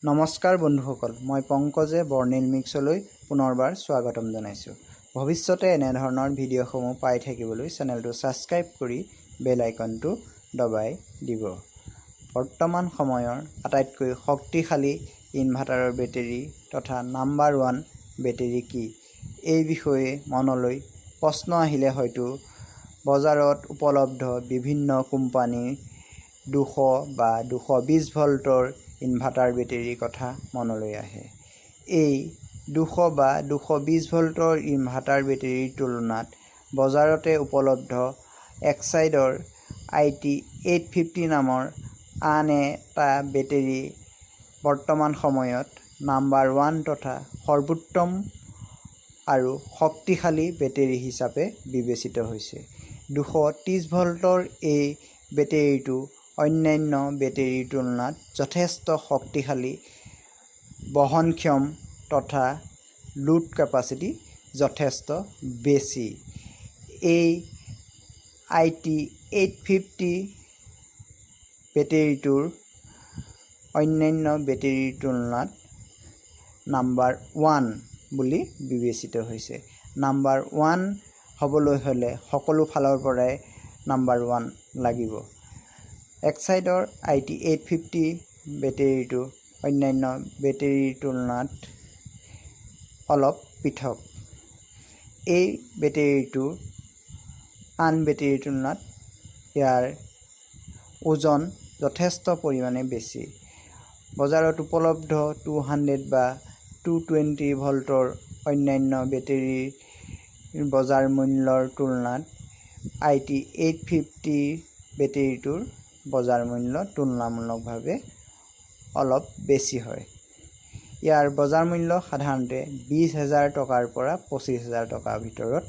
নমস্কাৰ বন্ধুসকল, মই পংকজে বৰ্ণিল মিক্সলৈ পুনৰবাৰ স্বাগতম জনাইছোঁ। ভৱিষ্যতে এনেধৰণৰ ভিডিঅ'সমূহ পাই থাকিবলৈ চেনেলটো ছাবস্ক্ৰাইব কৰি বেল আইকনটো দবাই দিব। বৰ্তমান সময়ৰ আটাইতকৈ শক্তিশালী ইনভাৰ্টাৰৰ বেটাৰী তথা নাম্বাৰ 1 বেটাৰী কি? এই বিষয়ে মনলৈ প্ৰশ্ন আহিলে হয়তো বজাৰত উপলব্ধ বিভিন্ন কোম্পানীৰ 200 বা 220 ভল্টৰ ইনভাৰ্টাৰ বেটাৰীৰ কথা মনলৈ আহে। এই 200 বা 220 ভল্টৰ ইনভাৰ্টাৰ বেটাৰীৰ তুলনাত বজাৰতে উপলব্ধ এক্সাইডৰ IT850 নামৰ আন এটা বেটাৰী বৰ্তমান সময়ত নাম্বাৰ 1 তথা সৰ্বোত্তম আৰু শক্তিশালী বেটাৰী হিচাপে বিবেচিত হৈছে। 230 ভল্টৰ এই বেটাৰীটো অন্যান্য বেটাৰীৰ তুলনাত যথেষ্ট শক্তিশালী, বহনক্ষম তথা লোড কেপাচিটি যথেষ্ট বেছি। এই IT850 বেটাৰীটোৰ অন্যান্য বেটাৰীৰ তুলনাত নাম্বাৰ 1 বুলি বিবেচিত হৈছে। নাম্বাৰ 1 হ'বলৈ হ'লে সকলো ফালৰ পৰাই নাম্বাৰ 1 লাগিব। এক্সাইডৰ IT850 বেটাৰীটো অন্যান্য বেটাৰীৰ তুলনাত অলপ পৃথক। এই বেটাৰীটো আন বেটাৰীৰ তুলনাত ইয়াৰ ওজন যথেষ্ট পৰিমাণে বেছি। বজাৰত উপলব্ধ 200 বা 220 ভল্টৰ অন্যান্য বেটাৰীৰ বজাৰ মূল্যৰ তুলনাত IT850 বেটাৰীটোৰ বজাৰ মূল্য তুলনামূলকভাৱে অলপ বেছি হয়। ইয়াৰ বজাৰ মূল্য সাধাৰণতে 20,000 টকাৰ পৰা 25,000 টকাৰ ভিতৰত